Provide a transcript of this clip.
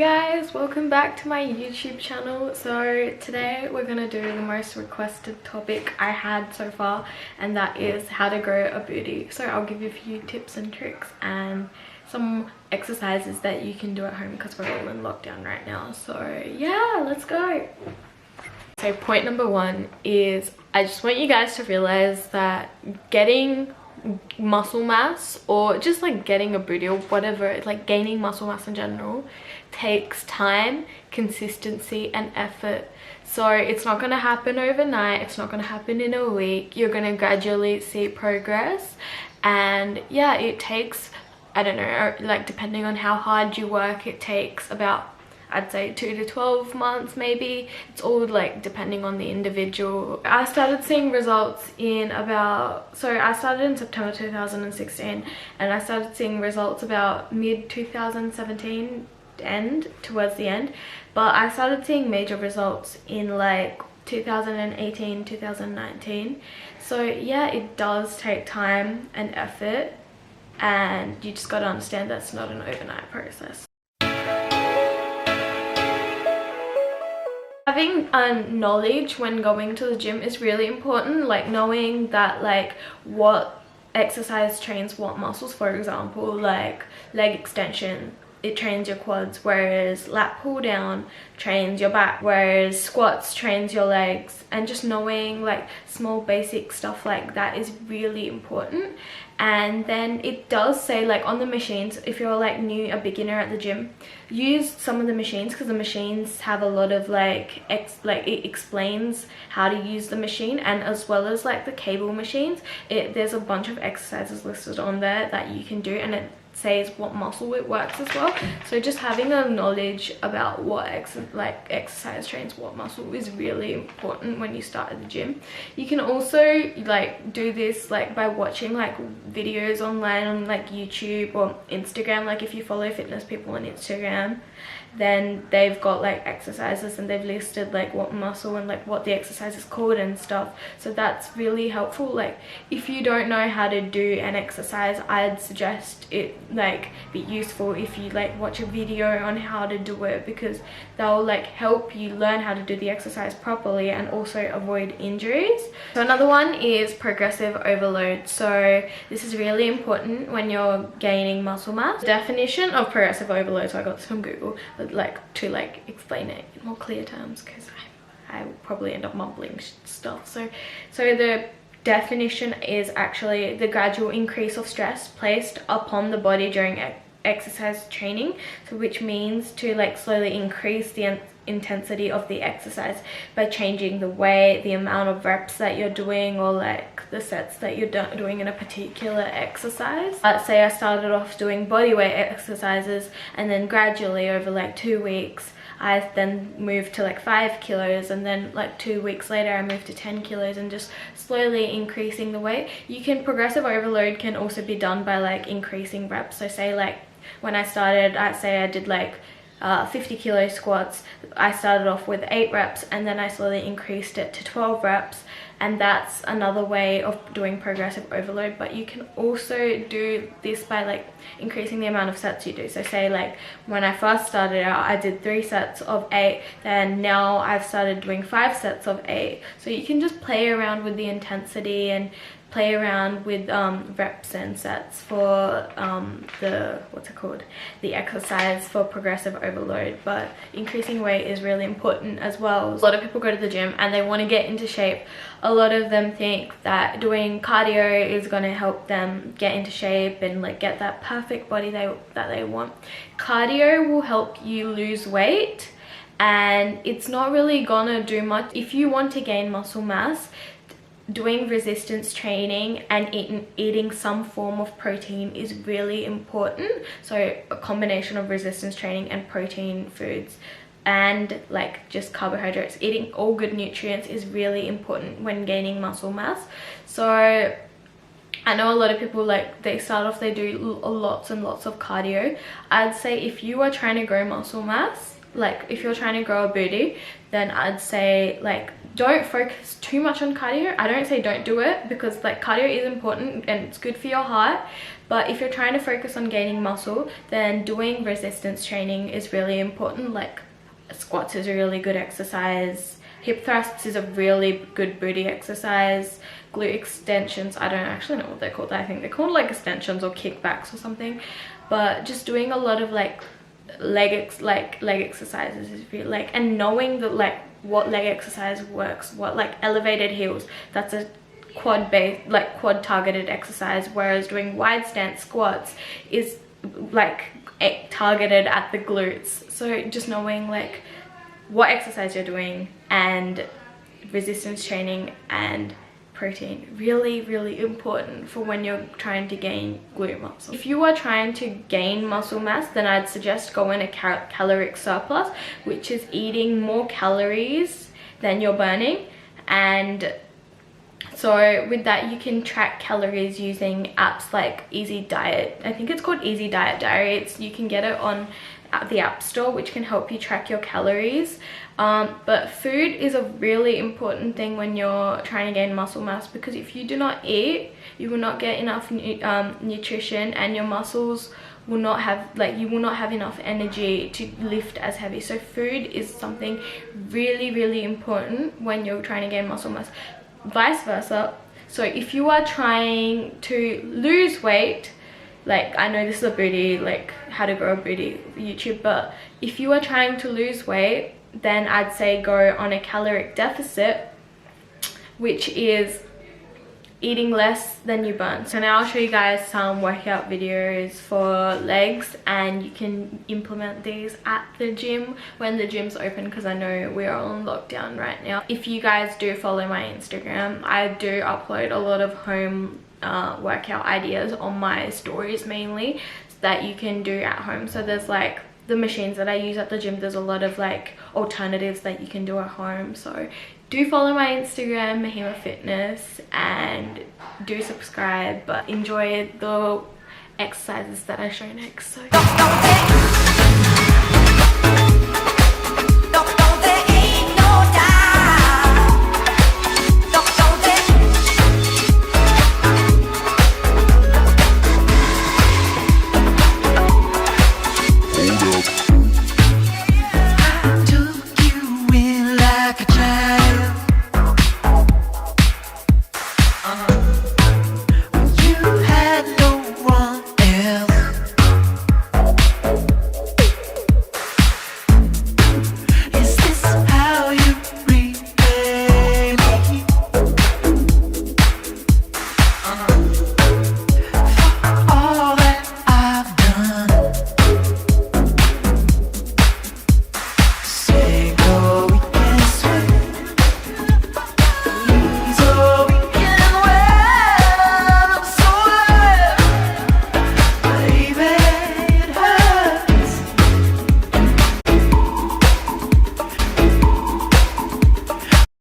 guys, welcome back to my YouTube channel. So today we're gonna do the most requested topic I had so far, and that is how to grow a booty. So I'll give you a few tips and tricks and some exercises that you can do at home because we're all in lockdown right now. So yeah, let's go. So point number one is I just want you guys to realize that getting muscle mass, or just like getting a booty or whatever, like gaining muscle mass in general, takes time, consistency and effort. So it's not going to happen overnight, it's not going to happen in a week. You're going to gradually see progress, and yeah, it takes, I don't know, like depending on how hard you work, it takes about, I'd say 2 to 12 months maybe. It's all like depending on the individual. I started seeing results in about, so I started in September 2016 and I started seeing results about mid 2017 towards the end, but I started seeing major results in like 2018, 2019. So yeah, it does take time and effort, and you just got to understand that's not an overnight process. Having knowledge when going to the gym is really important, like knowing that like what exercise trains what muscles. For example, like leg extension, it trains your quads, whereas lat pull down trains your back, whereas squats trains your legs. And just knowing like small basic stuff like that is really important. And then it does say like on the machines, if you're like a beginner at the gym, use some of the machines because the machines have a lot of like it explains how to use the machine, and as well as like the cable machines, there's a bunch of exercises listed on there that you can do, and it says what muscle it works as well. So just having a knowledge about what exercise trains what muscle is really important when you start at the gym. You can also like do this like by watching like videos online on like YouTube or Instagram. Like if you follow fitness people on Instagram, then they've got like exercises and they've listed like what muscle and like what the exercise is called and stuff. So that's really helpful. Like if you don't know how to do an exercise, I'd suggest it like be useful if you like watch a video on how to do it, because they'll like help you learn how to do the exercise properly and also avoid injuries. So another one is progressive overload. So this is really important when you're gaining muscle mass. Definition of progressive overload, so I got this from Google, but like to like explain it in more clear terms because I will probably end up mumbling stuff. So the definition is actually the gradual increase of stress placed upon the body during exercise training, so which means to like slowly increase the intensity of the exercise by changing the way, the amount of reps that you're doing, or like the sets that you're doing in a particular exercise. Say I started off doing bodyweight exercises, and then gradually over like 2 weeks I then moved to like 5 kilos, and then like 2 weeks later I moved to 10 kilos, and just slowly increasing the weight. Progressive overload can also be done by like increasing reps. So say like when I started, I did like 50 kilo squats. I started off with 8 reps and then I slowly increased it to 12 reps, and that's another way of doing progressive overload. But you can also do this by like increasing the amount of sets you do. So say like when I first started out, I did 3 sets of 8, then now I've started doing 5 sets of 8. So you can just play around with the intensity and play around with reps and sets for the exercise for progressive overload. But increasing weight is really important as well. A lot of people go to the gym and they want to get into shape. A lot of them think that doing cardio is going to help them get into shape and like get that perfect body that they want. Cardio will help you lose weight, and it's not really gonna do much. If you want to gain muscle mass, doing resistance training and eating some form of protein is really important. So a combination of resistance training and protein foods, and like just carbohydrates, eating all good nutrients is really important when gaining muscle mass. So I know a lot of people, like they start off, they do lots and lots of cardio. I'd say if you are trying to grow muscle mass, like if you're trying to grow a booty, then I'd say like don't focus too much on cardio. I don't say don't do it, because like cardio is important and it's good for your heart, But if you're trying to focus on gaining muscle, then doing resistance training is really important. Like squats is a really good exercise, hip thrusts is a really good booty exercise, glute extensions, I don't actually know what they're called, I think they're called like extensions or kickbacks or something. But just doing a lot of like leg exercises is really like, and knowing that like what leg exercise works, what like elevated heels, that's a quad based, like quad targeted exercise, whereas doing wide stance squats is like targeted at the glutes. So just knowing like what exercise you're doing and resistance training and protein, really important for when you're trying to gain glute muscle. If you are trying to gain muscle mass, then I'd suggest going a caloric surplus, which is eating more calories than you're burning. And so with that, you can track calories using apps like Easy Diet. I think it's called Easy Diet Diary. You can get it on the App Store, which can help you track your calories. But food is a really important thing when you're trying to gain muscle mass, because if you do not eat, you will not get enough nutrition, and your muscles will not have, like, you will not have enough energy to lift as heavy. So food is something really important when you're trying to gain muscle mass. Vice versa. So if you are trying to lose weight, like, I know this is a booty, like how to grow a booty YouTube, but if you are trying to lose weight, then I'd say go on a caloric deficit, which is eating less than you burn. So now I'll show you guys some workout videos for legs, and you can implement these at the gym when the gym's open, because I know we are on lockdown right now. If you guys do follow my Instagram, I do upload a lot of home workout ideas on my stories mainly, so that you can do at home. So there's like the machines that I use at the gym, there's a lot of like alternatives that you can do at home. So do follow my Instagram, Mahima Fitness, and do subscribe, but enjoy the exercises that I show next. So